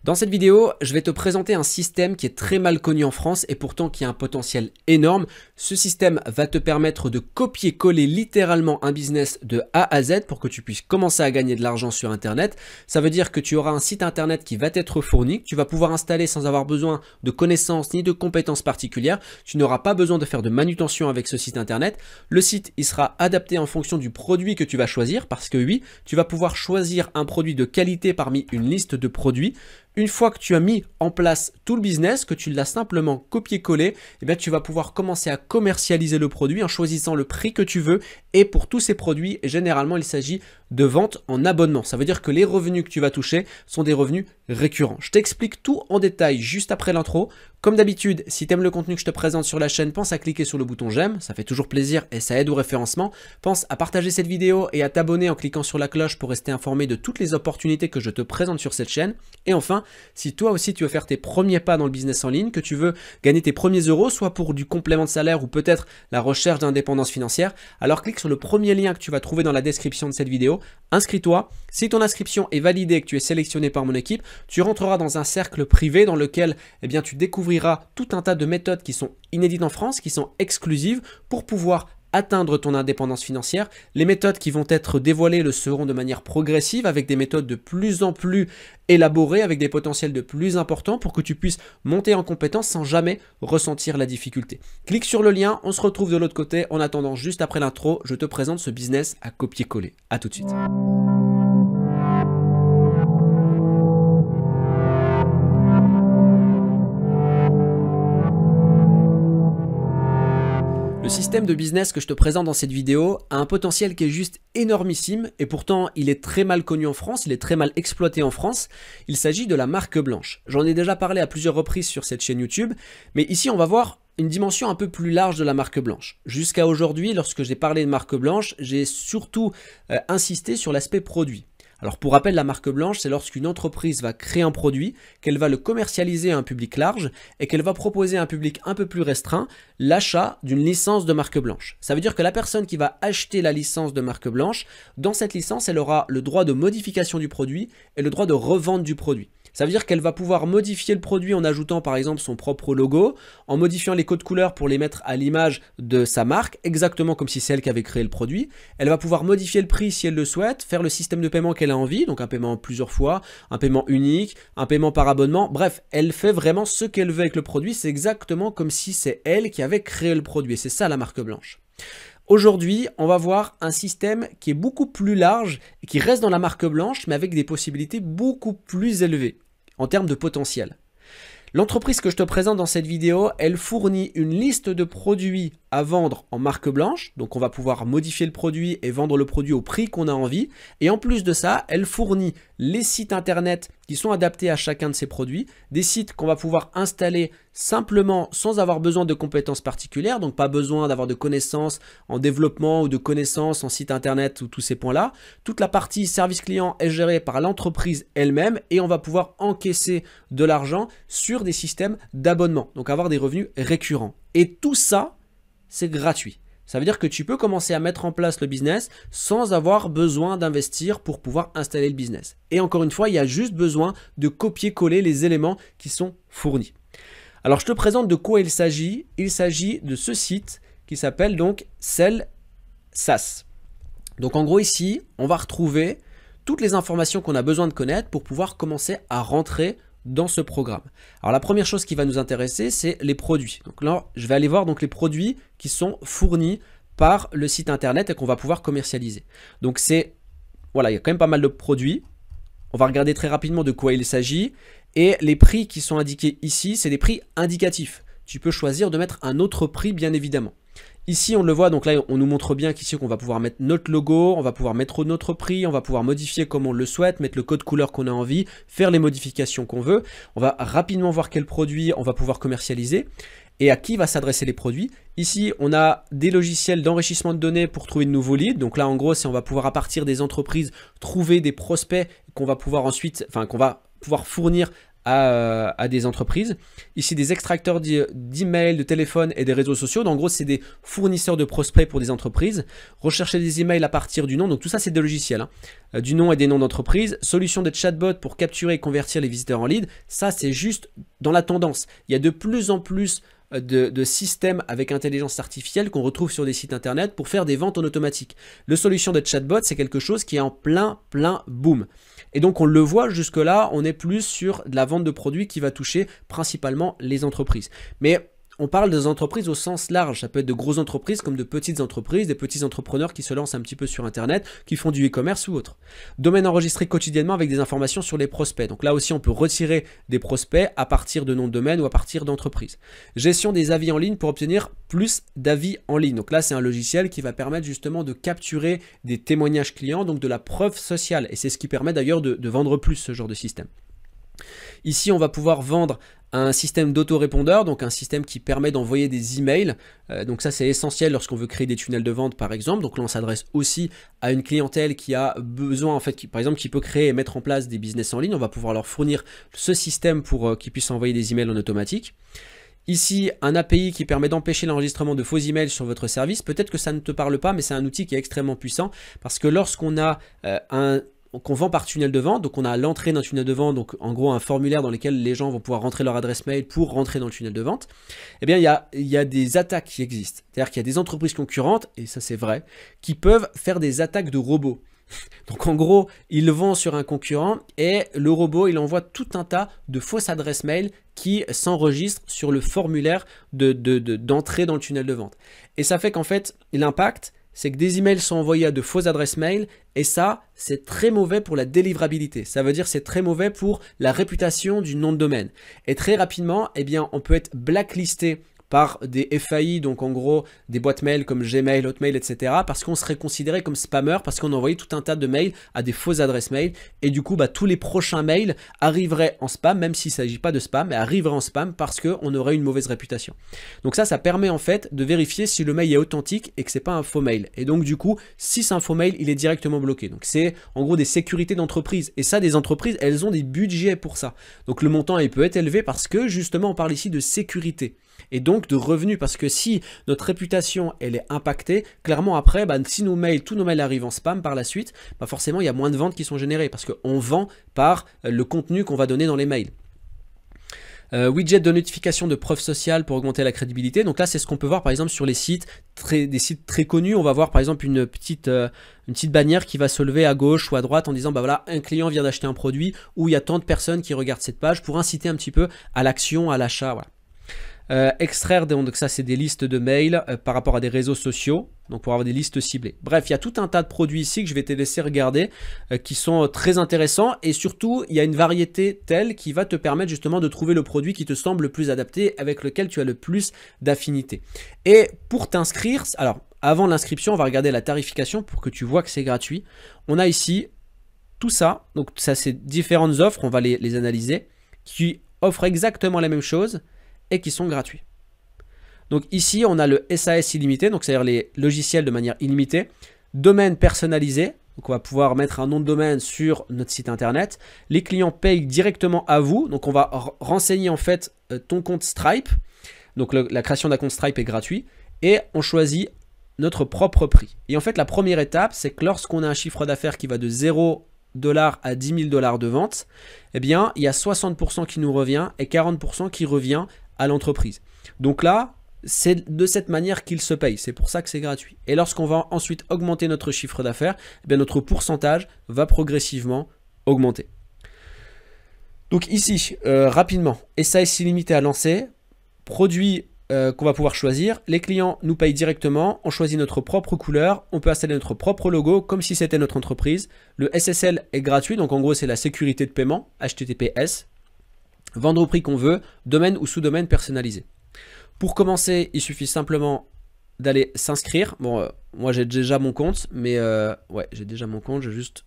Dans cette vidéo, je vais te présenter un système qui est très mal connu en France et pourtant qui a un potentiel énorme. Ce système va te permettre de copier-coller littéralement un business de A à Z pour que tu puisses commencer à gagner de l'argent sur Internet. Ça veut dire que tu auras un site Internet qui va t'être fourni, que tu vas pouvoir installer sans avoir besoin de connaissances ni de compétences particulières. Tu n'auras pas besoin de faire de manutention avec ce site Internet. Le site, il sera adapté en fonction du produit que tu vas choisir parce que oui, tu vas pouvoir choisir un produit de qualité parmi une liste de produits. Une fois que tu as mis en place tout le business, que tu l'as simplement copié-collé, eh bien tu vas pouvoir commencer à commercialiser le produit en choisissant le prix que tu veux. Et pour tous ces produits, généralement, il s'agit de vente en abonnement. Ça veut dire que les revenus que tu vas toucher sont des revenus récurrents. Je t'explique tout en détail juste après l'intro. Comme d'habitude, si tu aimes le contenu que je te présente sur la chaîne, pense à cliquer sur le bouton j'aime, ça fait toujours plaisir et ça aide au référencement. Pense à partager cette vidéo et à t'abonner en cliquant sur la cloche pour rester informé de toutes les opportunités que je te présente sur cette chaîne. Et enfin, si toi aussi tu veux faire tes premiers pas dans le business en ligne, que tu veux gagner tes premiers euros, soit pour du complément de salaire ou peut-être la recherche d'indépendance financière, alors clique sur le premier lien que tu vas trouver dans la description de cette vidéo, inscris-toi. Si ton inscription est validée et que tu es sélectionné par mon équipe, tu rentreras dans un cercle privé dans lequel tu découvriras tout un tas de méthodes qui sont inédites en France, qui sont exclusives pour pouvoir atteindre ton indépendance financière. Les méthodes qui vont être dévoilées le seront de manière progressive avec des méthodes de plus en plus élaborées, avec des potentiels de plus importants pour que tu puisses monter en compétence sans jamais ressentir la difficulté. Clique sur le lien, on se retrouve de l'autre côté. En attendant, juste après l'intro, je te présente ce business à copier-coller. À tout de suite. Le système de business que je te présente dans cette vidéo a un potentiel qui est juste énormissime et pourtant il est très mal connu en France, il est très mal exploité en France. Il s'agit de la marque blanche. J'en ai déjà parlé à plusieurs reprises sur cette chaîne YouTube, mais ici on va voir une dimension un peu plus large de la marque blanche. Jusqu'à aujourd'hui, lorsque j'ai parlé de marque blanche, j'ai surtout insisté sur l'aspect produit. Alors pour rappel, la marque blanche, c'est lorsqu'une entreprise va créer un produit, qu'elle va le commercialiser à un public large et qu'elle va proposer à un public un peu plus restreint l'achat d'une licence de marque blanche. Ça veut dire que la personne qui va acheter la licence de marque blanche, dans cette licence, elle aura le droit de modification du produit et le droit de revente du produit. Ça veut dire qu'elle va pouvoir modifier le produit en ajoutant par exemple son propre logo, en modifiant les codes couleurs pour les mettre à l'image de sa marque, exactement comme si c'est elle qui avait créé le produit. Elle va pouvoir modifier le prix si elle le souhaite, faire le système de paiement qu'elle a envie, donc un paiement plusieurs fois, un paiement unique, un paiement par abonnement. Bref, elle fait vraiment ce qu'elle veut avec le produit. C'est exactement comme si c'est elle qui avait créé le produit. C'est ça la marque blanche. Aujourd'hui, on va voir un système qui est beaucoup plus large et qui reste dans la marque blanche, mais avec des possibilités beaucoup plus élevées en termes de potentiel. L'entreprise que je te présente dans cette vidéo, elle fournit une liste de produits à vendre en marque blanche. Donc on va pouvoir modifier le produit et vendre le produit au prix qu'on a envie. Et en plus de ça, elle fournit les sites internet qui sont adaptés à chacun de ces produits. Des sites qu'on va pouvoir installer simplement sans avoir besoin de compétences particulières. Donc pas besoin d'avoir de connaissances en développement ou de connaissances en site internet ou tous ces points-là. Toute la partie service client est gérée par l'entreprise elle-même et on va pouvoir encaisser de l'argent sur des systèmes d'abonnement. Donc avoir des revenus récurrents. Et tout ça, c'est gratuit. Ça veut dire que tu peux commencer à mettre en place le business sans avoir besoin d'investir pour pouvoir installer le business. Et encore une fois, il y a juste besoin de copier-coller les éléments qui sont fournis. Alors, je te présente de quoi il s'agit. Il s'agit de ce site qui s'appelle donc Sell SaaS. Donc, en gros, ici, on va retrouver toutes les informations qu'on a besoin de connaître pour pouvoir commencer à rentrer dans ce programme. Alors la première chose qui va nous intéresser, c'est les produits. Donc là, je vais aller voir donc les produits qui sont fournis par le site internet et qu'on va pouvoir commercialiser. Donc voilà, il y a quand même pas mal de produits. On va regarder très rapidement de quoi il s'agit et les prix qui sont indiqués ici, c'est des prix indicatifs. Tu peux choisir de mettre un autre prix bien évidemment. Ici, on le voit, donc là, on nous montre bien qu'ici, on va pouvoir mettre notre logo, on va pouvoir mettre notre prix, on va pouvoir modifier comme on le souhaite, mettre le code couleur qu'on a envie, faire les modifications qu'on veut. On va rapidement voir quel produit on va pouvoir commercialiser et à qui va s'adresser les produits. Ici, on a des logiciels d'enrichissement de données pour trouver de nouveaux leads. Donc là, en gros, on va pouvoir, à partir des entreprises, trouver des prospects qu'on va pouvoir ensuite, qu'on va pouvoir fournir à des entreprises. Ici, des extracteurs d'emails, de téléphone et des réseaux sociaux. Donc, en gros, c'est des fournisseurs de prospects pour des entreprises. Rechercher des emails à partir du nom. Donc, tout ça, c'est des logiciels. Du nom et des noms d'entreprises. Solution de chatbot pour capturer et convertir les visiteurs en lead. Ça, c'est juste dans la tendance. Il y a de plus en plus de systèmes avec intelligence artificielle qu'on retrouve sur des sites internet pour faire des ventes en automatique. Le solution de chatbot, c'est quelque chose qui est en plein boom. Et donc on le voit jusque là, on est plus sur de la vente de produits qui va toucher principalement les entreprises. Mais on parle des entreprises au sens large, ça peut être de grosses entreprises comme de petites entreprises, des petits entrepreneurs qui se lancent un petit peu sur internet, qui font du e-commerce ou autre. Domaine enregistré quotidiennement avec des informations sur les prospects. Donc là aussi on peut retirer des prospects à partir de noms de domaine ou à partir d'entreprises. Gestion des avis en ligne pour obtenir plus d'avis en ligne. Donc là c'est un logiciel qui va permettre justement de capturer des témoignages clients, donc de la preuve sociale. Et c'est ce qui permet d'ailleurs de vendre plus ce genre de système. Ici, on va pouvoir vendre un système d'autorépondeur, donc un système qui permet d'envoyer des emails. Donc ça, c'est essentiel lorsqu'on veut créer des tunnels de vente, par exemple. Donc là, on s'adresse aussi à une clientèle qui a besoin, en fait, par exemple, qui peut créer et mettre en place des business en ligne. On va pouvoir leur fournir ce système pour qu'ils puissent envoyer des emails en automatique. Ici, un API qui permet d'empêcher l'enregistrement de faux emails sur votre service. Peut-être que ça ne te parle pas, mais c'est un outil qui est extrêmement puissant parce que lorsqu'on a qu'on vend par tunnel de vente, donc on a l'entrée d'un tunnel de vente, donc en gros un formulaire dans lequel les gens vont pouvoir rentrer leur adresse mail pour rentrer dans le tunnel de vente, eh bien il y a des attaques qui existent. C'est-à-dire qu'il y a des entreprises concurrentes, et ça c'est vrai, qui peuvent faire des attaques de robots. Donc en gros, ils vont sur un concurrent et le robot, il envoie tout un tas de fausses adresses mail qui s'enregistrent sur le formulaire d'entrée dans le tunnel de vente. Et ça fait qu'en fait, l'impact, c'est que des emails sont envoyés à de fausses adresses mail et ça, c'est très mauvais pour la délivrabilité. Ça veut dire c'est très mauvais pour la réputation du nom de domaine. Et très rapidement, eh bien, on peut être blacklisté par des FAI, donc en gros des boîtes mail comme Gmail, Hotmail, etc. parce qu'on serait considéré comme spammer, parce qu'on envoyait tout un tas de mails à des fausses adresses mail et du coup tous les prochains mails arriveraient en spam, même s'il ne s'agit pas de spam, mais arriveraient en spam parce qu'on aurait une mauvaise réputation. Donc ça permet en fait de vérifier si le mail est authentique et que c'est pas un faux mail. Et donc du coup, si c'est un faux mail, il est directement bloqué. Donc c'est en gros des sécurités d'entreprise. Et ça, des entreprises, elles ont des budgets pour ça. Donc le montant, il peut être élevé parce que justement, on parle ici de sécurité. Et donc de revenus, parce que si notre réputation elle est impactée, clairement après, si tous nos mails arrivent en spam par la suite, forcément il y a moins de ventes qui sont générées, parce qu'on vend par le contenu qu'on va donner dans les mails. Widget de notification de preuve sociale pour augmenter la crédibilité. Donc là, c'est ce qu'on peut voir par exemple sur les sites, des sites très connus. On va voir par exemple une petite bannière qui va se lever à gauche ou à droite en disant voilà, un client vient d'acheter un produit où il y a tant de personnes qui regardent cette page pour inciter un petit peu à l'action, à l'achat. Voilà. Extraire, donc ça c'est des listes de mails par rapport à des réseaux sociaux, donc pour avoir des listes ciblées. Bref, il y a tout un tas de produits ici que je vais te laisser regarder qui sont très intéressants et surtout il y a une variété telle qui va te permettre justement de trouver le produit qui te semble le plus adapté, avec lequel tu as le plus d'affinité. Et pour t'inscrire, alors avant l'inscription on va regarder la tarification pour que tu vois que c'est gratuit. On a ici tout ça, donc ça c'est différentes offres, on va les analyser, qui offrent exactement la même chose et qui sont gratuits. Donc ici, on a le SAS illimité, donc c'est-à-dire les logiciels de manière illimitée, domaine personnalisé, donc on va pouvoir mettre un nom de domaine sur notre site internet. Les clients payent directement à vous, donc on va renseigner en fait ton compte Stripe, donc la création d'un compte Stripe est gratuit, et on choisit notre propre prix. Et en fait, la première étape, c'est que lorsqu'on a un chiffre d'affaires qui va de 0 $ à 10 000 $ de vente, eh bien, il y a 60% qui nous revient et 40% qui revient à l'entreprise. Donc là, c'est de cette manière qu'il se paye. C'est pour ça que c'est gratuit. Et lorsqu'on va ensuite augmenter notre chiffre d'affaires, eh bien notre pourcentage va progressivement augmenter. Donc ici, rapidement, SAS illimité à lancer, produit qu'on va pouvoir choisir. Les clients nous payent directement, on choisit notre propre couleur, on peut installer notre propre logo comme si c'était notre entreprise. Le SSL est gratuit, donc en gros c'est la sécurité de paiement, HTTPS. Vendre au prix qu'on veut, domaine ou sous-domaine personnalisé. Pour commencer, il suffit simplement d'aller s'inscrire. Bon, moi j'ai déjà mon compte, mais ouais, j'ai déjà mon compte. Je vais juste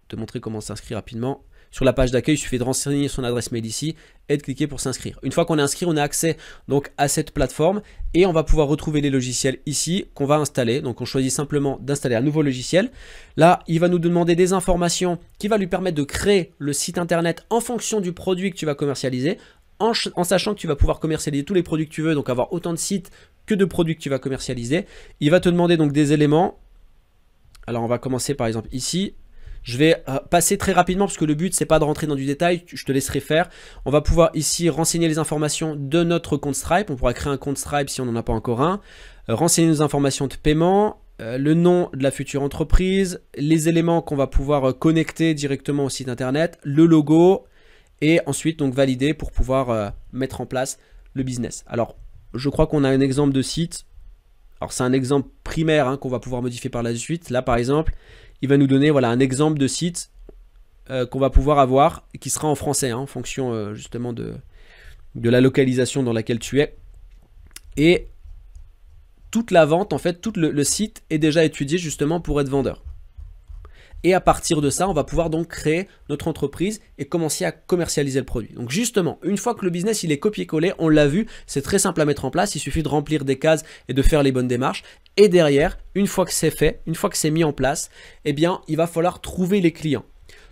te montrer comment s'inscrire rapidement. sur la page d'accueil, il suffit de renseigner son adresse mail ici et de cliquer pour s'inscrire. Une fois qu'on est inscrit, on a accès donc à cette plateforme et on va pouvoir retrouver les logiciels ici qu'on va installer. Donc on choisit simplement d'installer un nouveau logiciel. Là, il va nous demander des informations qui va lui permettre de créer le site internet en fonction du produit que tu vas commercialiser, en sachant que tu vas pouvoir commercialiser tous les produits que tu veux, donc avoir autant de sites que de produits que tu vas commercialiser. Il va te demander donc des éléments. Alors on va commencer par exemple ici. Je vais passer très rapidement parce que le but c'est pas de rentrer dans du détail, je te laisserai faire. On va pouvoir ici renseigner les informations de notre compte Stripe. On pourra créer un compte Stripe si on n'en a pas encore un. Renseigner nos informations de paiement, le nom de la future entreprise, les éléments qu'on va pouvoir connecter directement au site internet, le logo et ensuite donc valider pour pouvoir mettre en place le business. Alors je crois qu'on a un exemple de site. Alors c'est un exemple primaire hein, qu'on va pouvoir modifier par la suite. Là par exemple, il va nous donner voilà, un exemple de site qu'on va pouvoir avoir et qui sera en français hein, en fonction justement de la localisation dans laquelle tu es. Et toute la vente, en fait, tout le site est déjà étudié justement pour être vendeur. Et à partir de ça, on va pouvoir donc créer notre entreprise et commencer à commercialiser le produit. Donc justement, une fois que le business il est copié-collé, on l'a vu, c'est très simple à mettre en place. Il suffit de remplir des cases et de faire les bonnes démarches. Et derrière, une fois que c'est fait, une fois que c'est mis en place, eh bien, il va falloir trouver les clients.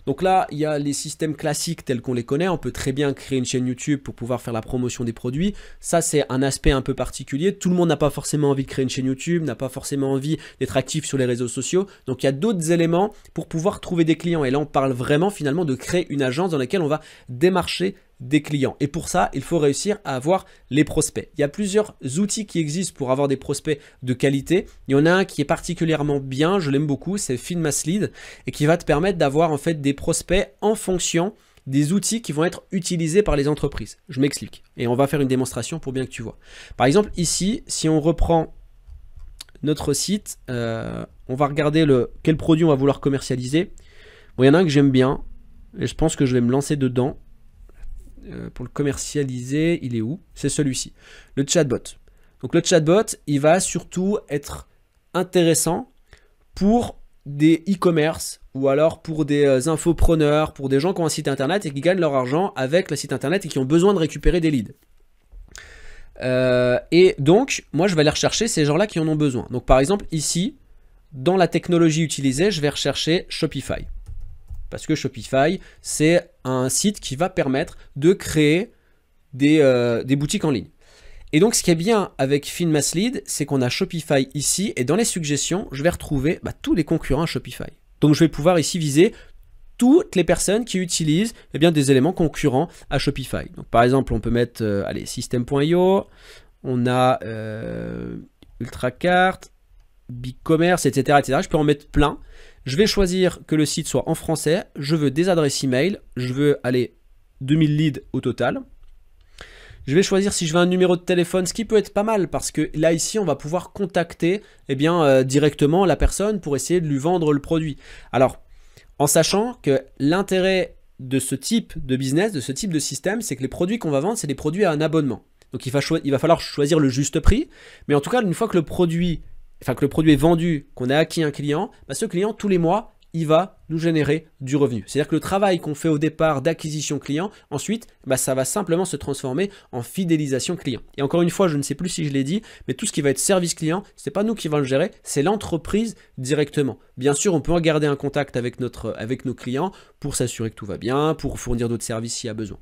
Donc là, il y a les systèmes classiques tels qu'on les connaît. On peut très bien créer une chaîne YouTube pour pouvoir faire la promotion des produits. Ça, c'est un aspect un peu particulier. Tout le monde n'a pas forcément envie de créer une chaîne YouTube, n'a pas forcément envie d'être actif sur les réseaux sociaux. Donc, il y a d'autres éléments pour pouvoir trouver des clients. Et là, on parle vraiment finalement de créer une agence dans laquelle on va démarcher des clients. Et pour ça, il faut réussir à avoir les prospects. Il y a plusieurs outils qui existent pour avoir des prospects de qualité. Il y en a un qui est particulièrement bien, je l'aime beaucoup, c'est FeedMassLead et qui va te permettre d'avoir en fait des prospects en fonction des outils qui vont être utilisés par les entreprises. Je m'explique et on va faire une démonstration pour bien que tu vois. Par exemple ici, si on reprend notre site, on va regarder quel produit on va vouloir commercialiser. Bon, il y en a un que j'aime bien et je pense que je vais me lancer dedans. Pour le commercialiser, il est où? C'est celui-ci, le chatbot. Donc le chatbot, il va surtout être intéressant pour des e-commerce ou alors pour des infopreneurs, pour des gens qui ont un site internet et qui gagnent leur argent avec le site internet et qui ont besoin de récupérer des leads. Et donc, moi, je vais aller rechercher ces gens-là qui en ont besoin. Donc par exemple, ici, dans la technologie utilisée, je vais rechercher Shopify. Parce que Shopify, c'est un site qui va permettre de créer des boutiques en ligne. Et donc, ce qui est bien avec FeedMassLead, c'est qu'on a Shopify ici. Et dans les suggestions, je vais retrouver tous les concurrents à Shopify. Donc, je vais pouvoir ici viser toutes les personnes qui utilisent des éléments concurrents à Shopify. Donc, par exemple, on peut mettre System.io, on a Ultracart, BigCommerce, etc., etc. Je peux en mettre plein. Je vais choisir que le site soit en français. Je veux des adresses email. Je veux 2000 leads au total. Je vais choisir si je veux un numéro de téléphone, ce qui peut être pas mal parce que là, ici, on va pouvoir contacter directement la personne pour essayer de lui vendre le produit. Alors, en sachant que l'intérêt de ce type de business, de ce type de système, c'est que les produits qu'on va vendre, c'est des produits à un abonnement. Donc, il va falloir choisir le juste prix. Mais en tout cas, une fois que le produit est vendu, qu'on a acquis un client, ce client, tous les mois, il va nous générer du revenu. C'est-à-dire que le travail qu'on fait au départ d'acquisition client, ensuite, ça va simplement se transformer en fidélisation client. Et encore une fois, je ne sais plus si je l'ai dit, mais tout ce qui va être service client, ce n'est pas nous qui va le gérer, c'est l'entreprise directement. Bien sûr, on peut en garder un contact avec nos clients pour s'assurer que tout va bien, pour fournir d'autres services s'il y a besoin.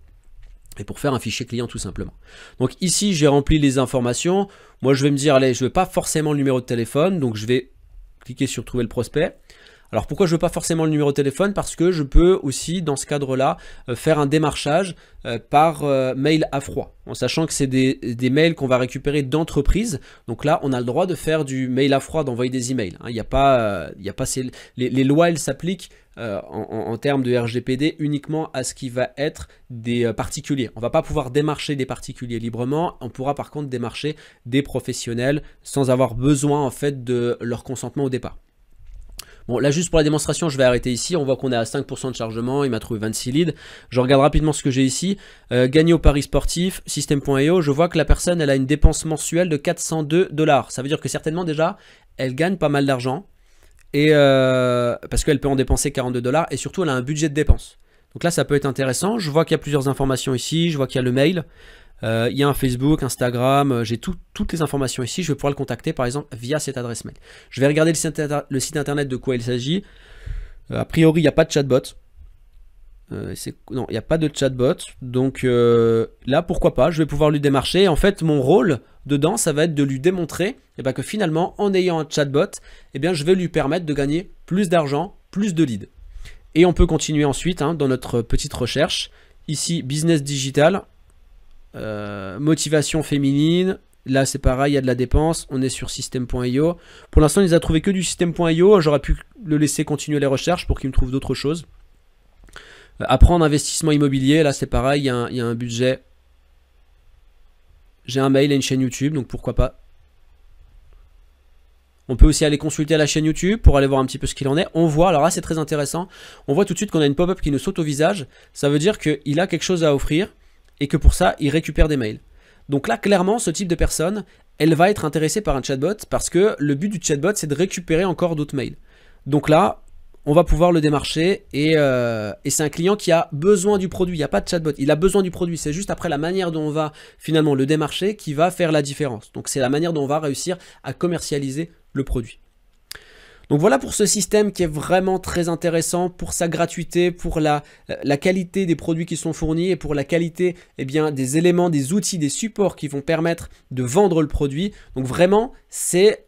Et pour faire un fichier client tout simplement. Donc ici, j'ai rempli les informations. Moi, je vais me dire, allez, je ne veux pas forcément le numéro de téléphone. Donc, je vais cliquer sur trouver le prospect. Alors, pourquoi je ne veux pas forcément le numéro de téléphone? Parce que je peux aussi, dans ce cadre-là, faire un démarchage par mail à froid. En sachant que c'est des mails qu'on va récupérer d'entreprise. Donc là, on a le droit de faire du mail à froid, d'envoyer des emails. Il n'y a pas, les lois, elles s'appliquent en termes de RGPD uniquement à ce qui va être des particuliers. On ne va pas pouvoir démarcher des particuliers librement, on pourra par contre démarcher des professionnels sans avoir besoin en fait de leur consentement au départ. Bon, là juste pour la démonstration, je vais arrêter ici. On voit qu'on est à 5% de chargement, il m'a trouvé 26 leads. Je regarde rapidement ce que j'ai ici. Gagner au pari sportif, System.io, je vois que la personne elle a une dépense mensuelle de 402 $. Ça veut dire que certainement déjà, elle gagne pas mal d'argent. Et parce qu'elle peut en dépenser 42 $ et surtout elle a un budget de dépenses. Donc là, ça peut être intéressant. Je vois qu'il y a plusieurs informations ici. Je vois qu'il y a le mail. Il y a un Facebook, Instagram. J'ai toutes les informations ici. Je vais pouvoir le contacter, par exemple, via cette adresse mail. Je vais regarder le site internet de quoi il s'agit. A priori, il n'y a pas de chatbot. Non, il n'y a pas de chatbot. Donc là, pourquoi pas, je vais pouvoir lui démarcher. En fait, mon rôle dedans, ça va être de lui démontrer que finalement, en ayant un chatbot, je vais lui permettre de gagner plus d'argent, plus de leads. Et on peut continuer ensuite dans notre petite recherche. Ici, business digital, motivation féminine. Là, c'est pareil, il y a de la dépense. On est sur system.io. Pour l'instant, il ne les a trouvé que du system.io. J'aurais pu le laisser continuer les recherches pour qu'il me trouve d'autres choses. Apprendre investissement immobilier, là c'est pareil, il y a un budget. J'ai un mail et une chaîne YouTube, donc pourquoi pas. On peut aussi aller consulter la chaîne YouTube pour aller voir un petit peu ce qu'il en est. On voit, alors là c'est très intéressant, on voit tout de suite qu'on a une pop-up qui nous saute au visage. Ça veut dire qu'il a quelque chose à offrir et que pour ça, il récupère des mails. Donc là, clairement, ce type de personne, elle va être intéressée par un chatbot parce que le but du chatbot, c'est de récupérer encore d'autres mails. Donc là, on va pouvoir le démarcher et c'est un client qui a besoin du produit. Il n'y a pas de chatbot, il a besoin du produit. C'est juste après la manière dont on va finalement le démarcher qui va faire la différence. Donc c'est la manière dont on va réussir à commercialiser le produit. Donc voilà pour ce système qui est vraiment très intéressant pour sa gratuité, pour la qualité des produits qui sont fournis et pour la qualité des éléments, des outils, des supports qui vont permettre de vendre le produit. Donc vraiment, c'est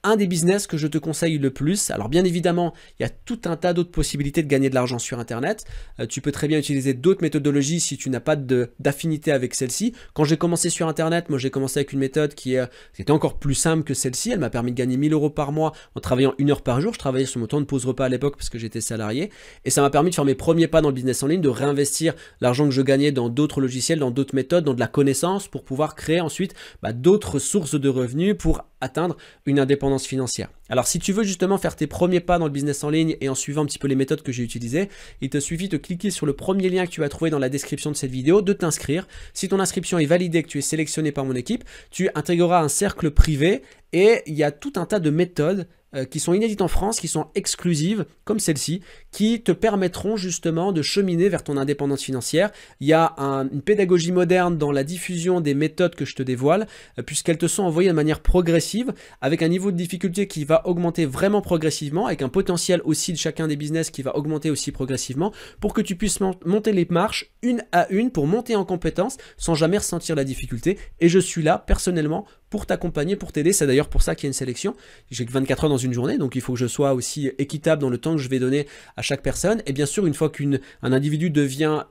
un des business que je te conseille le plus. Alors bien évidemment, il y a tout un tas d'autres possibilités de gagner de l'argent sur Internet. Tu peux très bien utiliser d'autres méthodologies si tu n'as pas d'affinité avec celle-ci. Quand j'ai commencé sur Internet, moi j'ai commencé avec une méthode qui était encore plus simple que celle-ci. Elle m'a permis de gagner 1000 € par mois en travaillant 1 heure par jour. Je travaillais sur mon temps de pause repas à l'époque parce que j'étais salarié. Et ça m'a permis de faire mes premiers pas dans le business en ligne, de réinvestir l'argent que je gagnais dans d'autres logiciels, dans d'autres méthodes, dans de la connaissance pour pouvoir créer ensuite d'autres sources de revenus pour atteindre une indépendance financière. Alors si tu veux justement faire tes premiers pas dans le business en ligne et en suivant un petit peu les méthodes que j'ai utilisées, il te suffit de cliquer sur le premier lien que tu vas trouver dans la description de cette vidéo, de t'inscrire. Si ton inscription est validée, que tu es sélectionné par mon équipe, tu intégreras un cercle privé et il y a tout un tas de méthodes qui sont inédites en France, qui sont exclusives, comme celle-ci, qui te permettront justement de cheminer vers ton indépendance financière. Il y a une pédagogie moderne dans la diffusion des méthodes que je te dévoile, puisqu'elles te sont envoyées de manière progressive, avec un niveau de difficulté qui va augmenter vraiment progressivement, avec un potentiel aussi de chacun des business qui va augmenter aussi progressivement, pour que tu puisses monter les marches une à une, pour monter en compétence, sans jamais ressentir la difficulté. Et je suis là, personnellement, pour t'accompagner, pour t'aider. C'est d'ailleurs pour ça qu'il y a une sélection. J'ai que 24 heures dans une journée, donc il faut que je sois aussi équitable dans le temps que je vais donner à chaque personne. Et bien sûr, une fois qu'un individu devient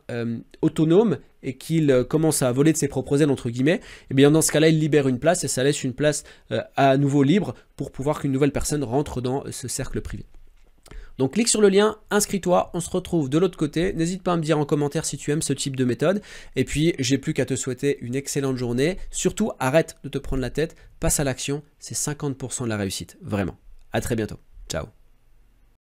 autonome et qu'il commence à voler de ses propres ailes, entre guillemets, et bien dans ce cas-là, il libère une place et ça laisse une place à nouveau libre pour pouvoir qu'une nouvelle personne rentre dans ce cercle privé. Donc clique sur le lien, inscris-toi, on se retrouve de l'autre côté. N'hésite pas à me dire en commentaire si tu aimes ce type de méthode. Et puis, j'ai plus qu'à te souhaiter une excellente journée. Surtout, arrête de te prendre la tête, passe à l'action, c'est 50% de la réussite, vraiment. À très bientôt. Ciao.